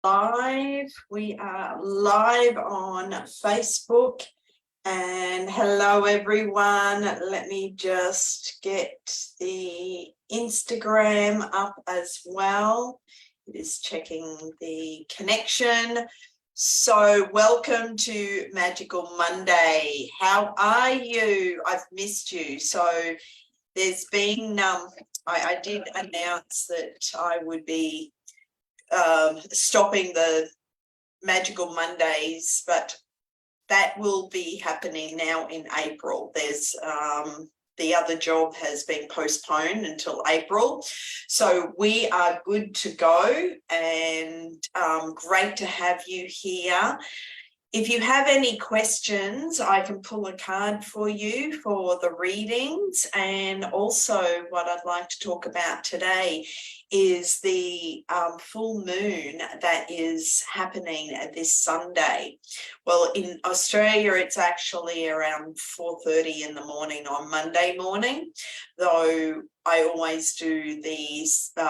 live. We are live on Facebook. And hello, everyone. Let me just get the Instagram up as well. It is checking the connection. So welcome to Magical Monday. How are you? I've missed you. So there's been, I did announce that I would be stopping the Magical Mondays, but that will be happening now in April. There's the other job has been postponed until April. So we are good to go, and great to have you here. If you have any questions, I can pull a card for you for the readings. And also what I'd like to talk about today is the full moon that is happening this Sunday. Well, in Australia, it's actually around 4:30 in the morning on Monday morning, though I always do the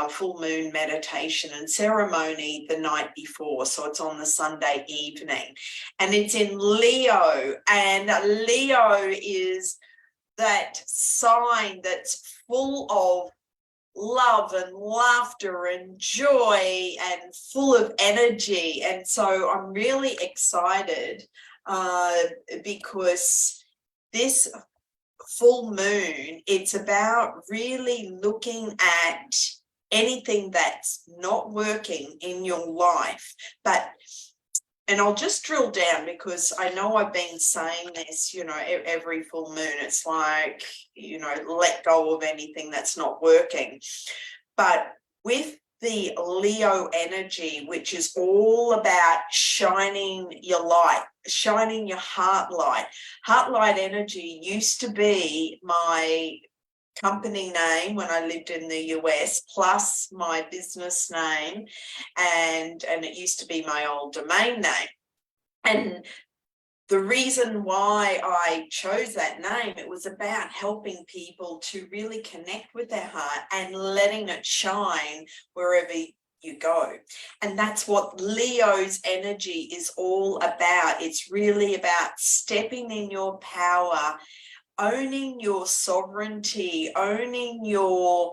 full moon meditation and ceremony the night before. So it's on the Sunday evening. And it's in Leo, and Leo is that sign that's full of love and laughter and joy and full of energy. And so I'm really excited because this full moon, it's about really looking at anything that's not working in your life. And I'll just drill down, because I know I've been saying this, every full moon. It's like, let go of anything that's not working. But with the Leo energy, which is all about shining your light, shining your heart light. Heart light energy used to be my company name when I lived in the US, plus my business name, and it used to be my old domain name. And the reason why I chose that name, it was about helping people to really connect with their heart and letting it shine wherever you go. And that's what Leo's energy is all about. It's really about stepping in your power, owning your sovereignty, owning your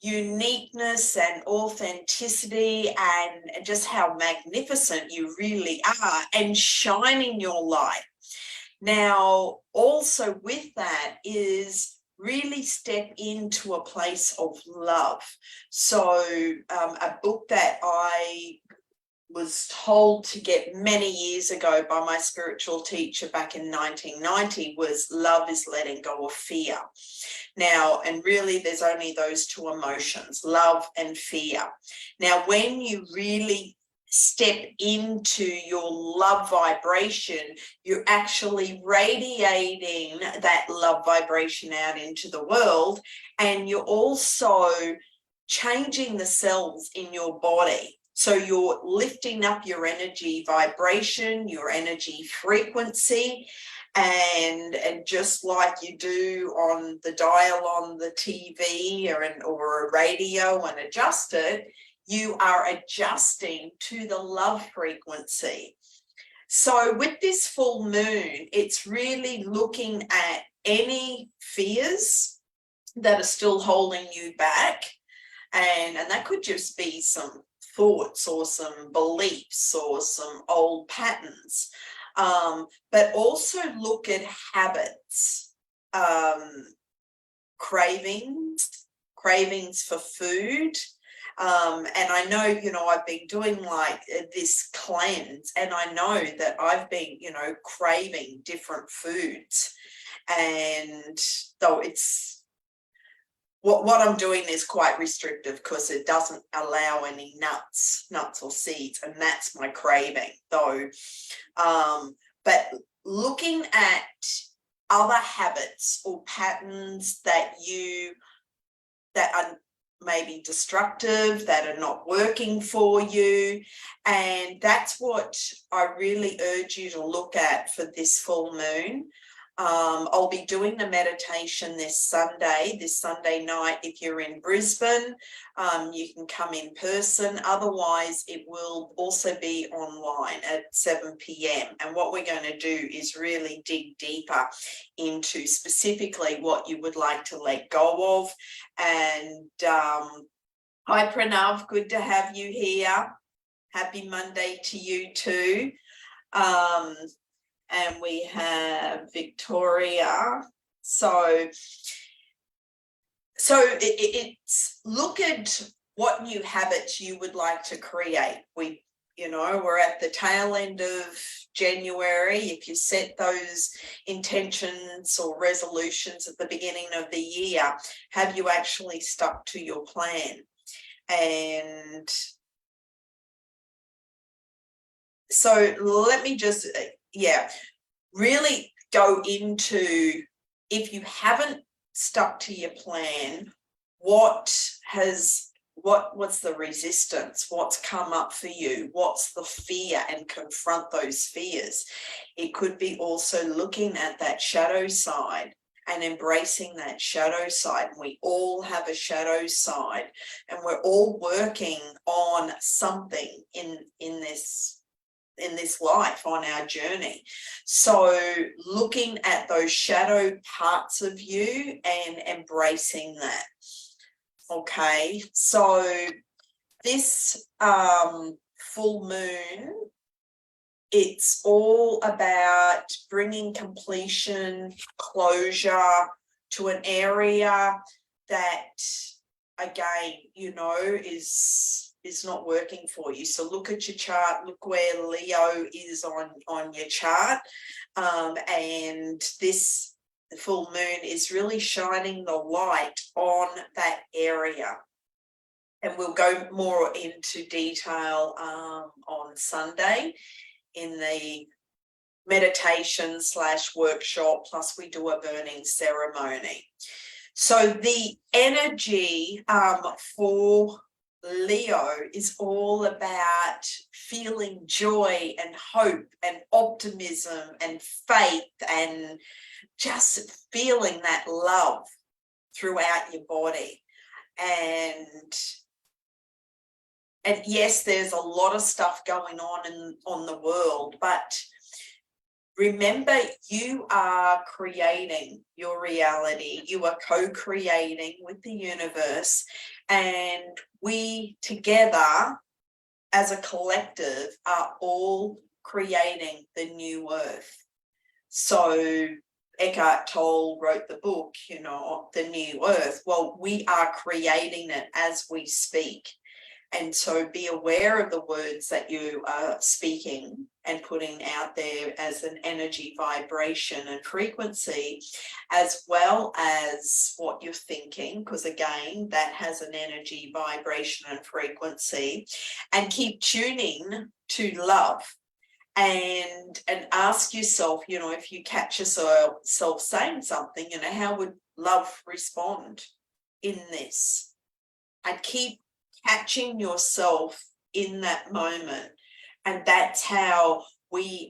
uniqueness and authenticity, and just how magnificent you really are, and shining your light. Now, also with that is really step into a place of love. So a book that I was told to get many years ago by my spiritual teacher back in 1990 was Love is Letting Go of Fear. Now, and really there's only those two emotions, love and fear. Now, when you really step into your love vibration, you're actually radiating that love vibration out into the world, and you're also changing the cells in your body. So you're lifting up your energy vibration, your energy frequency, and just like you do on the dial on the TV or a radio and adjust it, you are adjusting to the love frequency. So with this full moon, it's really looking at any fears that are still holding you back. And that could just be some thoughts or some beliefs or some old patterns, but also look at habits, cravings for food. And I know, I've been doing like this cleanse, and I know that I've been, craving different foods. And though it's, what I'm doing is quite restrictive, because it doesn't allow any nuts or seeds, and that's my craving though. But looking at other habits or patterns that are maybe destructive, that are not working for you, and that's what I really urge you to look at for this full moon. I'll be doing the meditation this Sunday night. If you're in Brisbane, you can come in person. Otherwise, it will also be online at 7 p.m. And what we're going to do is really dig deeper into specifically what you would like to let go of. And hi, Pranav, good to have you here. Happy Monday to you too. And we have Victoria. So it's look at what new habits you would like to create. We're at the tail end of January. If you set those intentions or resolutions at the beginning of the year, have you actually stuck to your plan? And so let me just, really go into, if you haven't stuck to your plan, what's the resistance? What's come up for you? What's the fear? And confront those fears. It could be also looking at that shadow side and embracing that shadow side. We all have a shadow side, and we're all working on something in this life, on our journey. So looking at those shadow parts of you and embracing that. Okay, so this full moon, it's all about bringing completion, closure to an area that, again, is not working for you. So look at your chart, look where Leo is on your chart. And this full moon is really shining the light on that area. And we'll go more into detail on Sunday in the meditation / workshop, plus we do a burning ceremony. So the energy for Leo is all about feeling joy and hope and optimism and faith, and just feeling that love throughout your body. And yes, there's a lot of stuff going on the world, but remember, you are creating your reality. You are co-creating with the universe, and we together as a collective are all creating the new earth. So Eckhart Tolle wrote the book, The New Earth. Well, we are creating it as we speak. And so be aware of the words that you are speaking and putting out there as an energy, vibration and frequency, as well as what you're thinking, because again, that has an energy, vibration and frequency. And keep tuning to love, and ask yourself, if you catch yourself saying something, how would love respond in this? And keep catching yourself in that moment. And that's how we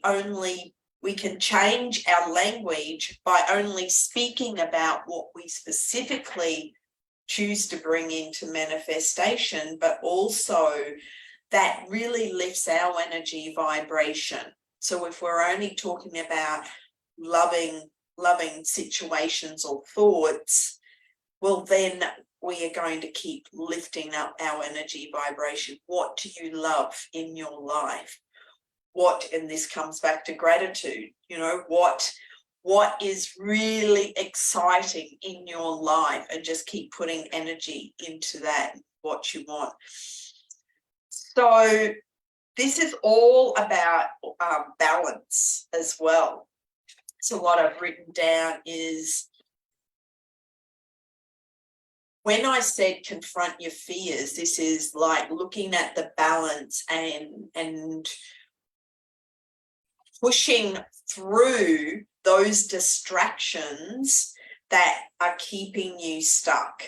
can change our language, by only speaking about what we specifically choose to bring into manifestation, but also that really lifts our energy vibration. So if we're only talking about loving situations or thoughts, well, then we are going to keep lifting up our energy vibration. What do you love in your life? And this comes back to gratitude, what is really exciting in your life, and just keep putting energy into that, what you want. So this is all about balance as well. So what I've written down is, when I said confront your fears, this is like looking at the balance and pushing through those distractions that are keeping you stuck.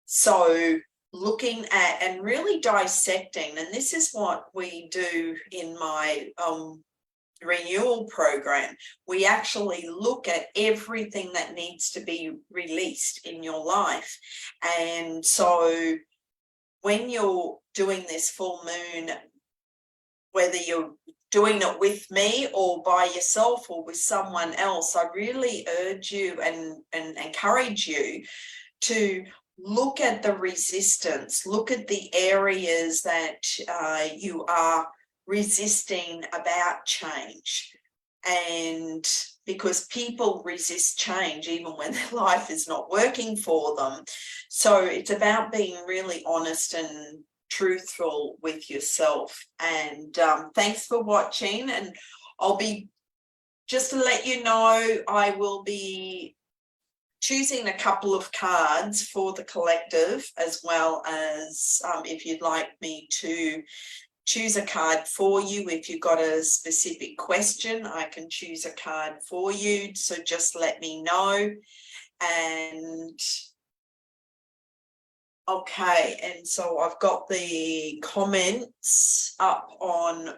So looking at and really dissecting, and this is what we do in my renewal program, we actually look at everything that needs to be released in your life. And so when you're doing this full moon, whether you're doing it with me or by yourself or with someone else, I really urge you and encourage you to look at the resistance, look at the areas that you are resisting about change. And because people resist change even when their life is not working for them. So it's about being really honest and truthful with yourself. And thanks for watching. And I'll be, just to let you know, I will be choosing a couple of cards for the collective, as well as if you'd like me to choose a card for you. If you've got a specific question, I can choose a card for you. So just let me know. And okay, and so I've got the comments up on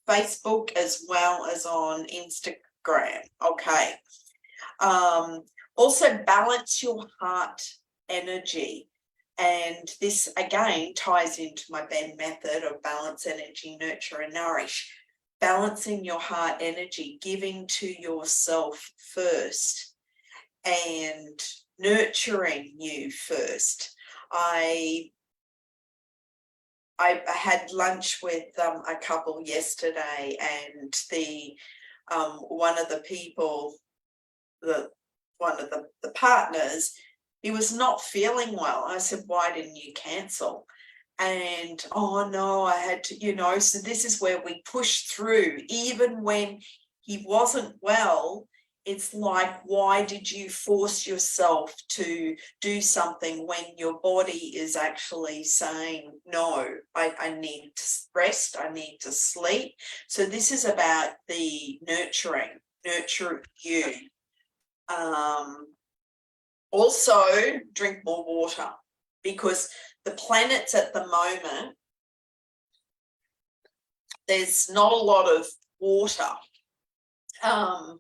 Facebook as well as on Instagram. Okay. Also balance your heart energy. And this again ties into my BENN method of balance, energy, nurture and nourish. Balancing your heart energy, giving to yourself first and nurturing you first. I had lunch with a couple yesterday, and the one of the people, one of the partners, he was not feeling well. I said, why didn't you cancel? And, oh no, I had to, you know. So this is where we push through. Even when he wasn't well, it's like, why did you force yourself to do something when your body is actually saying, no, I need to rest, I need to sleep. So this is about the nurturing, nurture you. Also drink more water, because the planets at the moment, there's not a lot of water,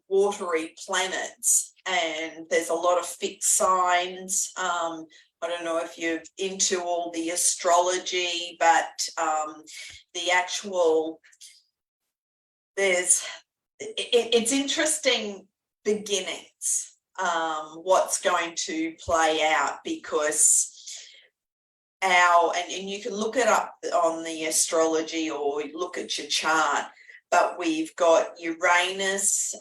watery planets, and there's a lot of fixed signs. I don't know if you're into all the astrology, but the actual, it's interesting beginnings, what's going to play out, because and you can look it up on the astrology or look at your chart, but we've got Uranus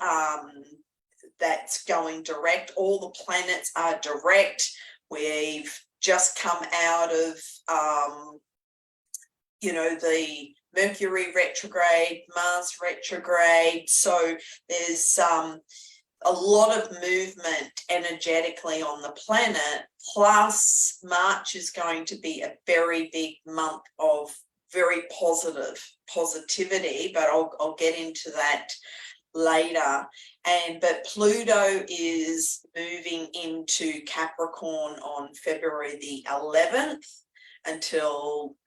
that's going direct. All the planets are direct. We've just come out of you know, the Mercury retrograde, Mars retrograde. So there's a lot of movement energetically on the planet, plus March is going to be a very big month of very positivity, but I'll get into that later. But Pluto is moving into Capricorn on February the 11th until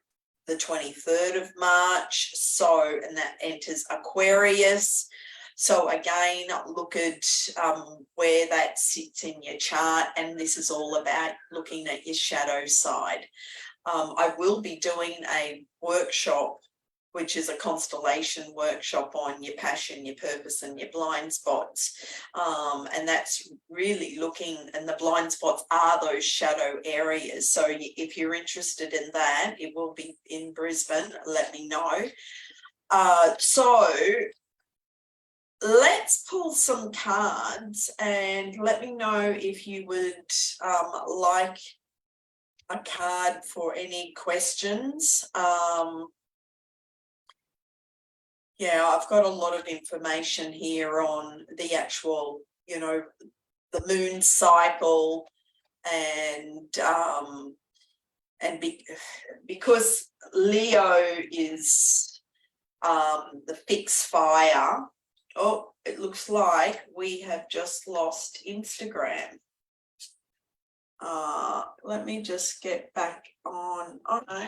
the 23rd of March. So, and that enters Aquarius. So again, look at where that sits in your chart, and this is all about looking at your shadow side. I will be doing a workshop, which is a constellation workshop on your passion, your purpose and your blind spots. And that's really looking, and the blind spots are those shadow areas. So if you're interested in that, it will be in Brisbane, let me know. So let's pull some cards and let me know if you would like a card for any questions. Yeah, I've got a lot of information here on the actual, you know, the moon cycle, and because Leo is the fixed fire. Oh, it looks like we have just lost Instagram. Let me just get back on. Oh no,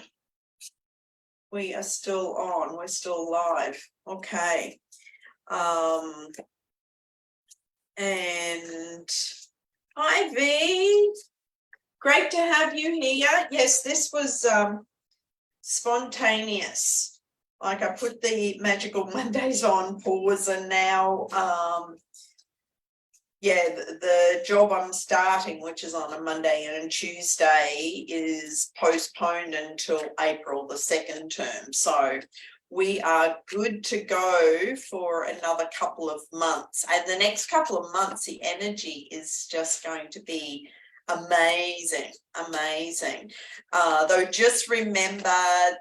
we are still on, we're still live. Okay. And Ivy, great to have you here. Yes, this was spontaneous. Like I put the Magical Mondays on pause, and now yeah, the job I'm starting, which is on a Monday and a Tuesday, is postponed until April the second term. So we are good to go for another couple of months. And the next couple of months, the energy is just going to be amazing, amazing. Though just remember,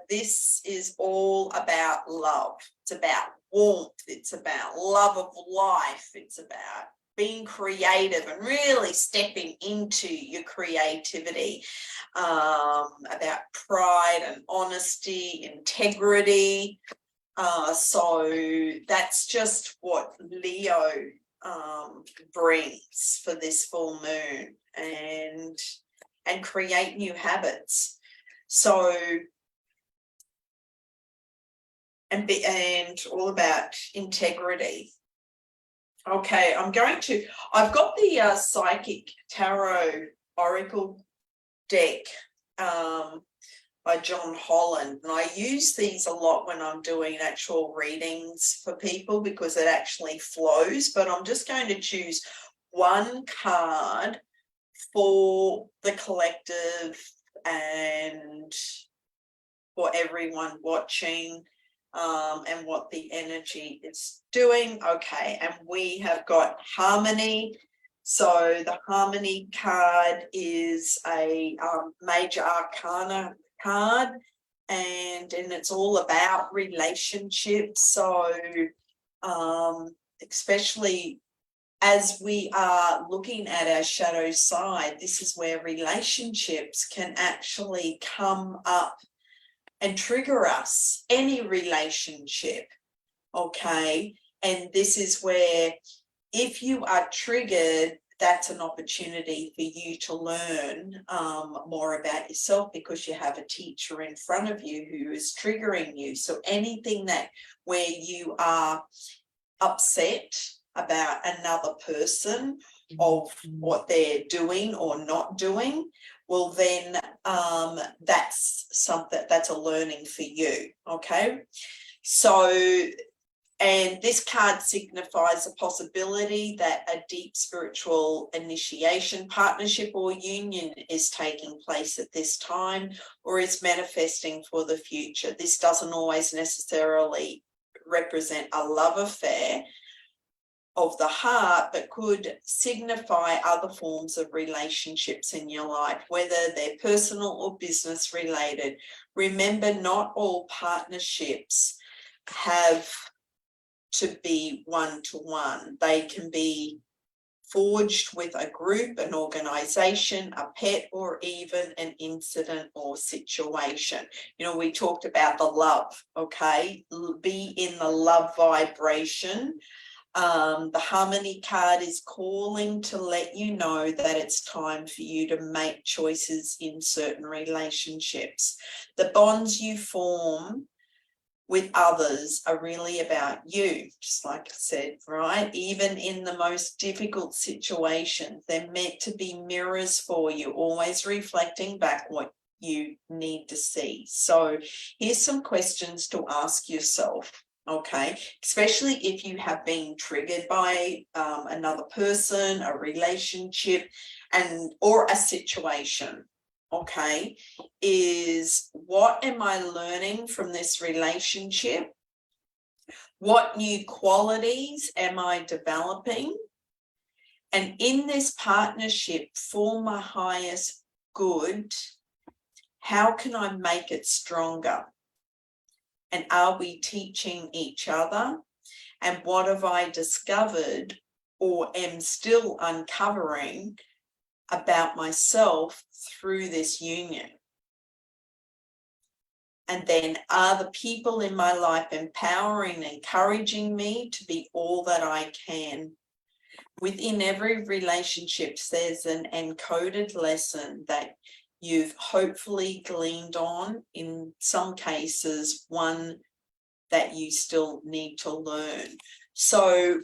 this is all about love. It's about warmth. It's about love of life. It's about being creative and really stepping into your creativity, about pride and honesty, integrity. So that's just what Leo brings for this full moon, and create new habits. So and all about integrity. Okay, I've got the Psychic Tarot Oracle deck by John Holland, and I use these a lot when I'm doing actual readings for people because it actually flows, but I'm just going to choose one card for the collective and for everyone watching. And what the energy is doing. Okay, and we have got Harmony. So the Harmony card is a major arcana card, and it's all about relationships. So especially as we are looking at our shadow side, this is where relationships can actually come up and trigger us, any relationship, okay? And this is where, if you are triggered, that's an opportunity for you to learn more about yourself, because you have a teacher in front of you who is triggering you. So anything that where you are upset about another person, of what they're doing or not doing, well then that's something, that's a learning for you, okay? So, and this card signifies a possibility that a deep spiritual initiation, partnership or union is taking place at this time, or is manifesting for the future. This doesn't always necessarily represent a love affair of the heart, but could signify other forms of relationships in your life, whether they're personal or business related. Remember, not all partnerships have to be one-to-one. They can be forged with a group, an organization, a pet, or even an incident or situation. You know, we talked about the love, okay? Be in the love vibration. The Harmony card is calling to let you know that it's time for you to make choices in certain relationships. The bonds you form with others are really about you, just like I said, right? Even in the most difficult situations, they're meant to be mirrors for you, always reflecting back what you need to see. So here's some questions to ask yourself. Okay, especially if you have been triggered by another person, a relationship, or a situation. Okay, is what am I learning from this relationship? What new qualities am I developing? And in this partnership, for my highest good, how can I make it stronger? And are we teaching each other? And what have I discovered or am still uncovering about myself through this union? And then, are the people in my life empowering, encouraging me to be all that I can? Within every relationship, there's an encoded lesson that you've hopefully gleaned on, in some cases, one that you still need to learn. So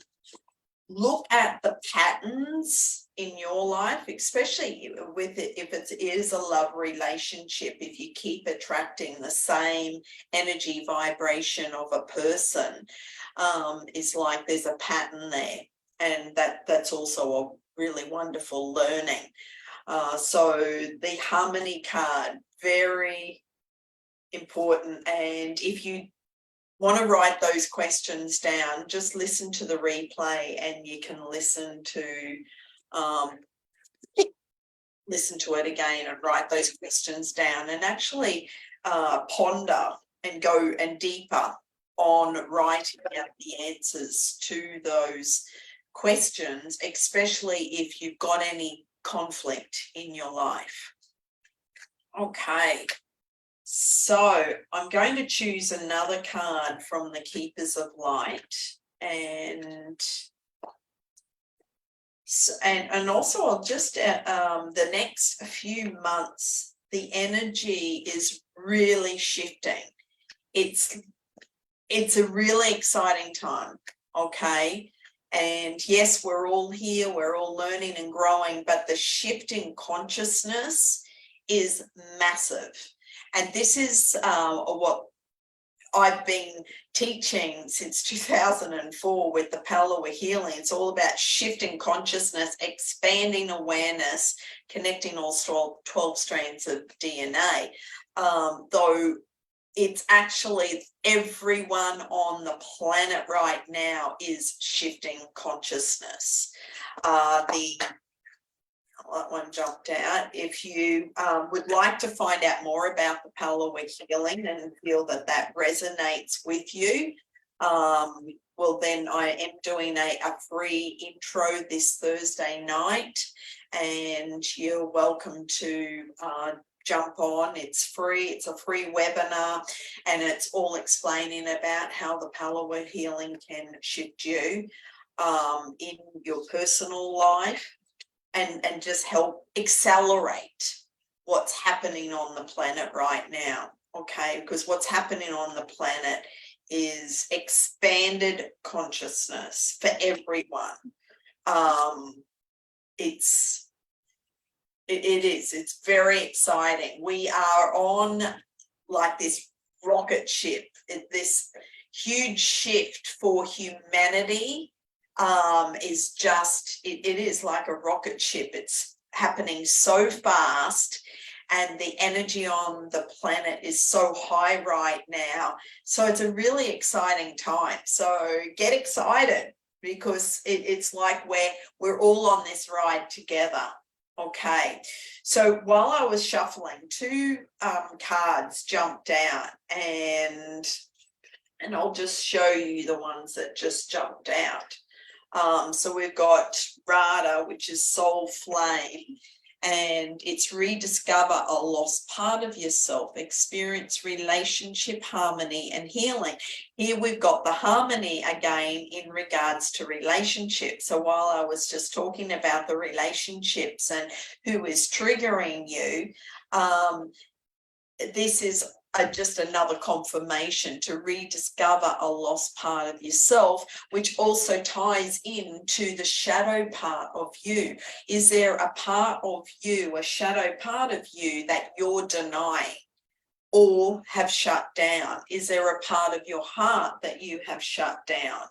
look at the patterns in your life, especially with it, if it is a love relationship, if you keep attracting the same energy vibration of a person, it's like there's a pattern there, and that's also a really wonderful learning. So the harmony card, very important. And if you want to write those questions down, just listen to the replay, and you can listen to it again and write those questions down, and actually ponder and go and deeper on writing out the answers to those questions, especially if you've got any conflict in your life. Okay. So I'm going to choose another card from the Keepers of Light, and also I'll just the next few months, the energy is really shifting. It's a really exciting time, okay? And yes, we're all here, we're all learning and growing, but the shift in consciousness is massive. And this is what I've been teaching since 2004 with the power healing. It's all about shifting consciousness, expanding awareness, connecting all 12 strands of DNA. Though it's actually everyone on the planet right now is shifting consciousness. That one jumped out. If you would like to find out more about the power healing and feel that resonates with you, well, then I am doing a free intro this Thursday night, and you're welcome to jump on. It's free. It's a free webinar, and it's all explaining about how the power healing can shift you in your personal life, and just help accelerate what's happening on the planet right now, okay? Because what's happening on the planet is expanded consciousness for everyone. It's very exciting. We are on like this rocket ship, this huge shift for humanity. Is just, it is like a rocket ship. It's happening so fast, and the energy on the planet is so high right now. So it's a really exciting time. So get excited, because it's like we're all on this ride together. Okay, so while I was shuffling, two cards jumped out, and I'll just show you the ones that just jumped out. So we've got Radha, which is Soul Flame, and it's rediscover a lost part of yourself, experience relationship harmony and healing. Here we've got the harmony again in regards to relationships. So while I was just talking about the relationships and who is triggering you, this is just another confirmation to rediscover a lost part of yourself, which also ties into the shadow part of you. Is there a part of you, a shadow part of you, that you're denying or have shut down? Is there a part of your heart that you have shut down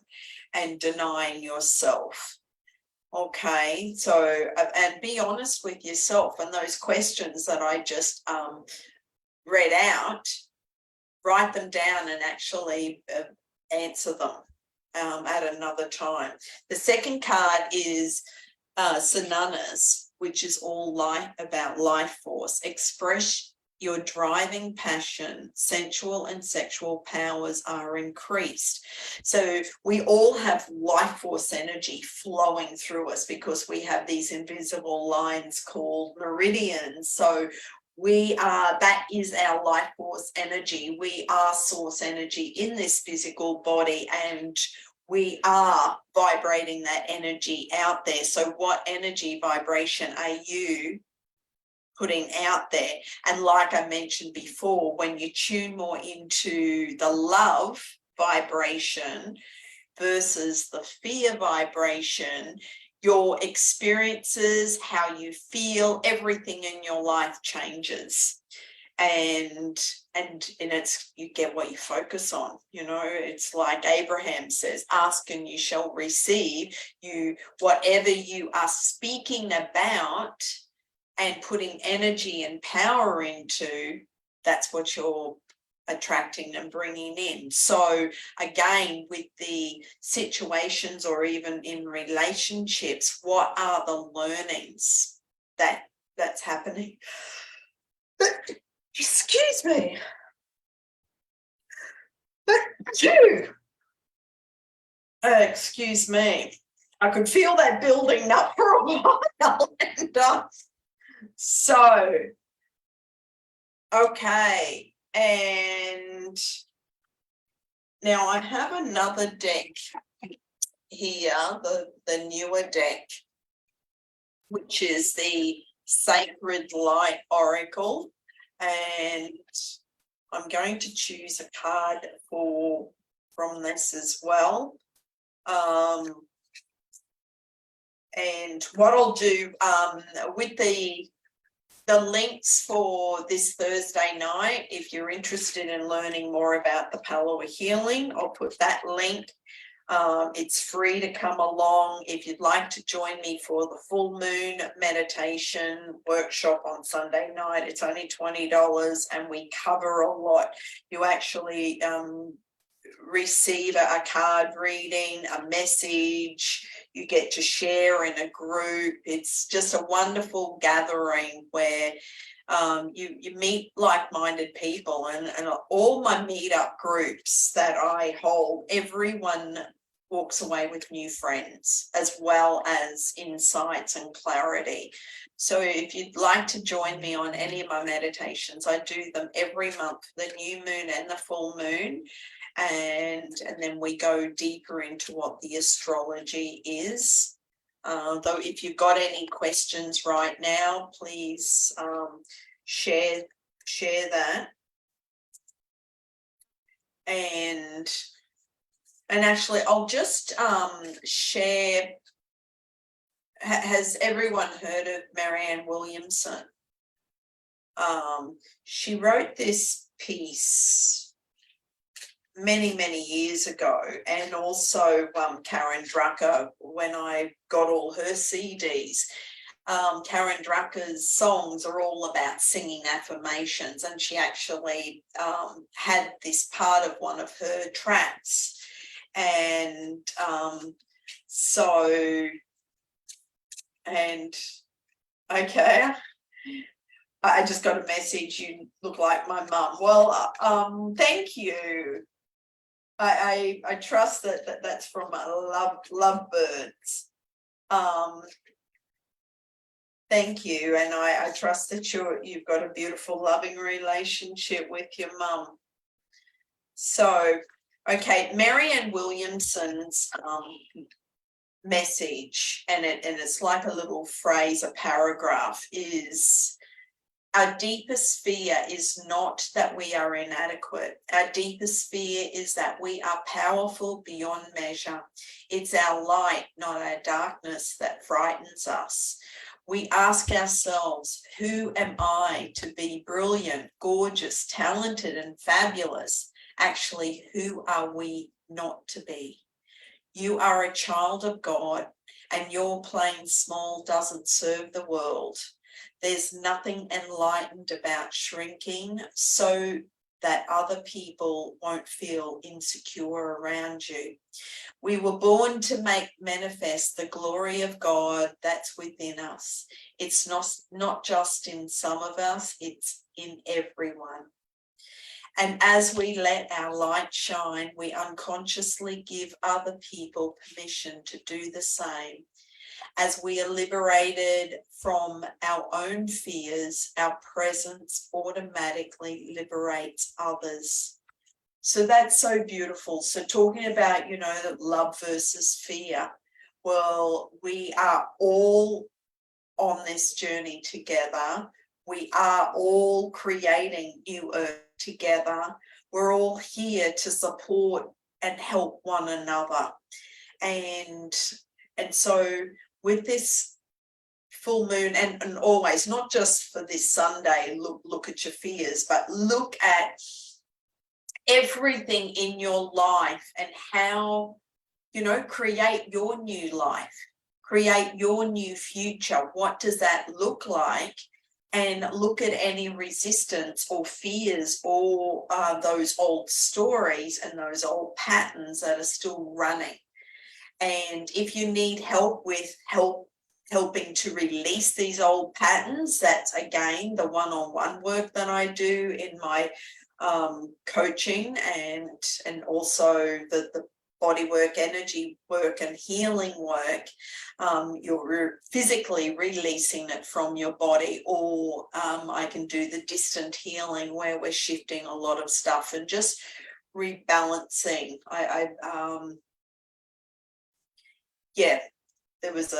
and denying yourself? Okay, so and be honest with yourself, and those questions that I just read out, write them down and actually answer them at another time. The second card is Sananas, which is all about life force. Express your driving passion, sensual and sexual powers are increased. So we all have life force energy flowing through us, because we have these invisible lines called meridians. So that is our life force energy. We are source energy in this physical body, and we are vibrating that energy out there. So what energy vibration are you putting out there? And like I mentioned before, when you tune more into the love vibration versus the fear vibration, your experiences, how you feel, everything in your life changes. And it's, you get what you focus on. You know, it's like Abraham says, ask and you shall receive. You, whatever you are speaking about and putting energy and power into, that's what you're attracting and bringing in. So again, with the situations or even in relationships, what are the learnings that's happening? Excuse me. Excuse me. I could feel that building up for a while. And, so, okay. And now I have another deck here, the newer deck, which is the Sacred Light Oracle. And I'm going to choose a card from this as well. And what I'll do with the links for this Thursday night, if you're interested in learning more about the power of healing, I'll put that link. It's free to come along. If you'd like to join me for the full moon meditation workshop on Sunday night, it's only $20 and we cover a lot. You actually receive a card reading, a message, you get to share in a group. It's just a wonderful gathering where you meet like-minded people, and all my meetup groups that I hold, everyone walks away with new friends as well as insights and clarity. So if you'd like to join me on any of my meditations, I do them every month, the new moon and the full moon. And then we go deeper into what the astrology is. Though if you've got any questions right now, please share that. And actually, I'll just share. Has everyone heard of Marianne Williamson? She wrote this piece many years ago, and also Karen Drucker, when I got all her CDs. Karen Drucker's songs are all about singing affirmations, and she actually had this part of one of her tracks. And okay, I just got a message, you look like my mum. Well, thank you. I trust that's from lovebirds. Thank you, and I trust that you've got a beautiful, loving relationship with your mum. So, okay, Marianne Williamson's message, and it's like a little phrase, a paragraph, is: our deepest fear is not that we are inadequate. Our deepest fear is that we are powerful beyond measure. It's our light, not our darkness, that frightens us. We ask ourselves, who am I to be brilliant, gorgeous, talented, and fabulous? Actually, who are we not to be? You are a child of God, and your playing small doesn't serve the world. There's nothing enlightened about shrinking so that other people won't feel insecure around you. We were born to make manifest the glory of God that's within us. It's not just in some of us, it's in everyone. And as we let our light shine, we unconsciously give other people permission to do the same. As we are liberated from our own fears, our presence automatically liberates others. So that's so beautiful. So talking about, love versus fear. Well, we are all on this journey together. We are all creating new earth together. We're all here to support help one another. And so with this full moon, and always, not just for this Sunday, look at your fears, but look at everything in your life and how, create your new life, create your new future. What does that look like? And look at any resistance or fears or those old stories and those old patterns that are still running. And if you need help with helping to release these old patterns, that's again the one-on-one work that I do in my coaching, and also the body work, energy work, and healing work. You're physically releasing it from your body, or I can do the distant healing where we're shifting a lot of stuff and just rebalancing. There was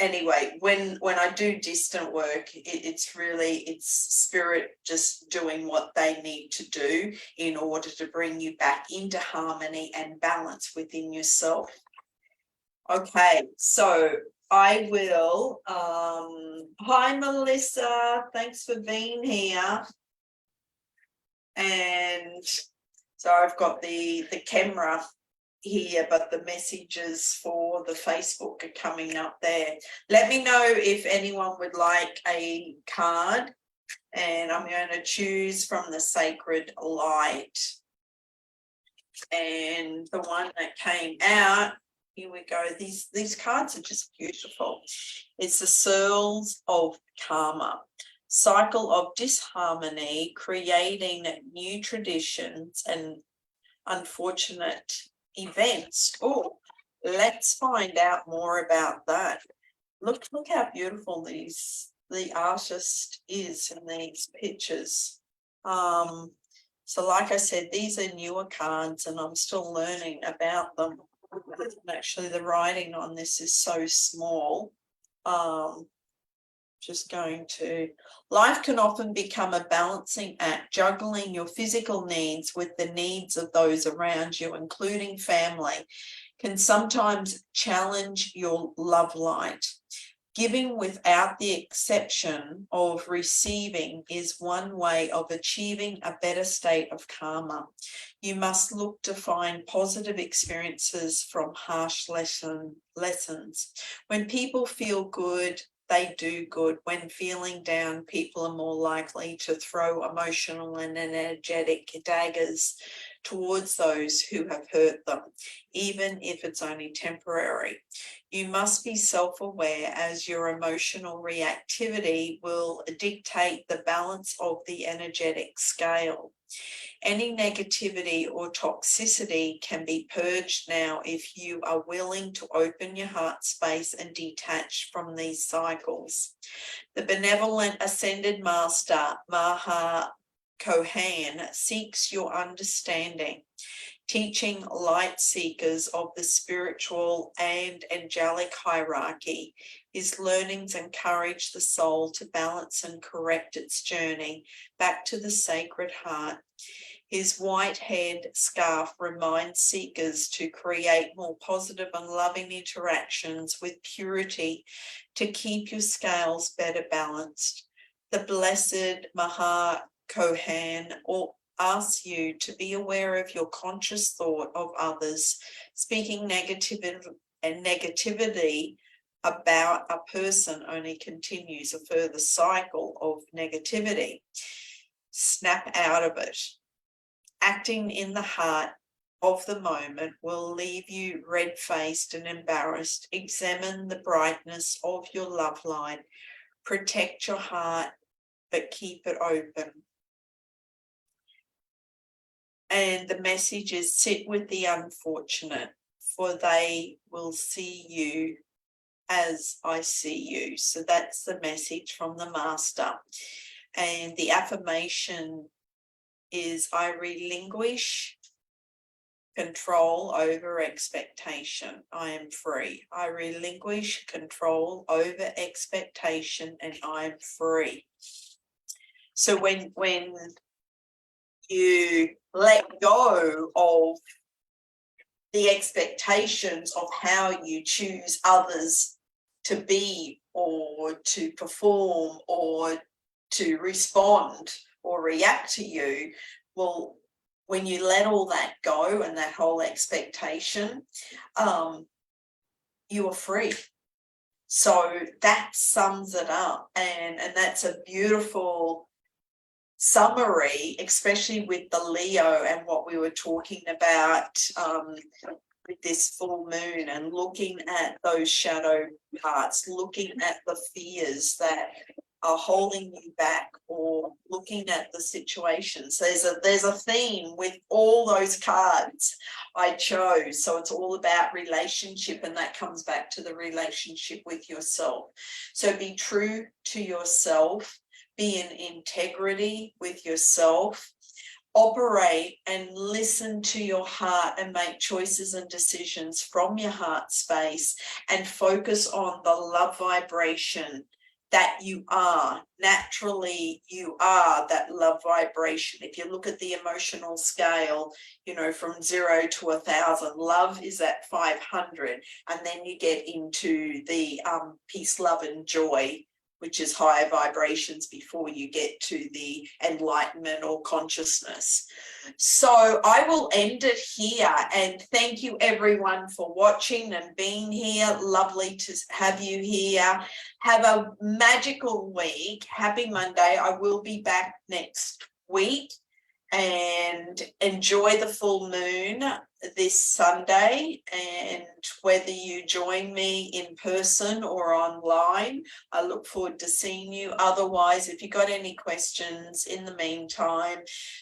anyway, when I do distant work, it's spirit just doing what they need to do in order to bring you back into harmony and balance within yourself. Okay, so I will, hi Melissa, thanks for being here. And so I've got the camera here, but the messages for the Facebook are coming up there. Let me know if anyone would like a card, and I'm going to choose from the Sacred Light. And the one that came out, here we go. These cards are just beautiful. It's the Seals of Karma. Cycle of disharmony, creating new traditions and unfortunate events. Oh, let's find out more about that. Look how beautiful the artist is in these pictures. So like I said, these are newer cards and I'm still learning about them. Actually, the writing on this is so small. Just going to, life can often become a balancing act, juggling your physical needs with the needs of those around you, including family, can sometimes challenge your love light. Giving without the exception of receiving is one way of achieving a better state of karma. You must look to find positive experiences from harsh lessons. When people feel good, they do good. When feeling down, people are more likely to throw emotional and energetic daggers towards those who have hurt them, even if it's only temporary. You must be self-aware, as your emotional reactivity will dictate the balance of the energetic scale. Any negativity or toxicity can be purged now if you are willing to open your heart space and detach from these cycles. The benevolent ascended master, Maha Kohan, seeks your understanding, teaching light seekers of the spiritual and angelic hierarchy. His learnings encourage the soul to balance and correct its journey back to the Sacred Heart. His white head scarf reminds seekers to create more positive and loving interactions with purity to keep your scales better balanced. The blessed Maha Kohan asks you to be aware of your conscious thought of others. Speaking negativity about a person only continues a further cycle of negativity. Snap out of it. Acting in the heart of the moment will leave you red-faced and embarrassed. Examine the brightness of your love light. Protect your heart, but keep it open. And the message is, sit with the unfortunate, for they will see you as I see you. So that's the message from the master. And the affirmation is, I relinquish control over expectation. I am free. I relinquish control over expectation and I am free. So when you let go of the expectations of how you choose others to be or to perform or to respond or react to you, well, when you let all that go and that whole expectation, you are free. So that sums it up, and that's a beautiful summary, especially with the Leo and what we were talking about with this full moon, and looking at those shadow parts, looking at the fears that are holding you back, or looking at the situations. There's a theme with all those cards I chose. So it's all about relationship, and that comes back to the relationship with yourself. So be true to yourself, be in integrity with yourself, operate and listen to your heart and make choices and decisions from your heart space, and focus on the love vibration that you are. Naturally, you are that love vibration. If you look at the emotional scale, you know, from 0 to 1,000, love is at 500. And then you get into the peace, love, and joy, which is higher vibrations, before you get to the enlightenment or consciousness. So I will end it here, and thank you everyone for watching and being here. Lovely to have you here. Have a magical week. Happy Monday. I will be back next week, and enjoy the full moon this Sunday. And whether you join me in person or online, I look forward to seeing you. Otherwise, if you got any questions in the meantime,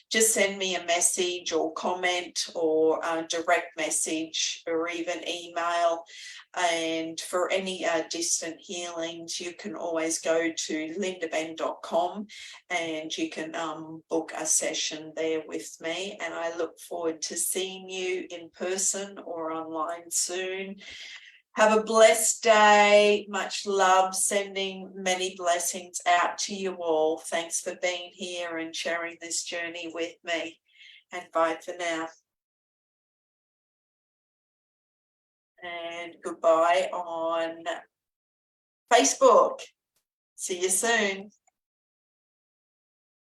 just send me a message or comment, or a direct message, or even email. And for any distant healings, you can always go to lindabenn.com, and you can book a session there with me. And I look forward to seeing you in person or online soon. Have a blessed day. Much love. Sending many blessings out to you all. Thanks for being here and sharing this journey with me. And bye for now. And goodbye on Facebook. See you soon.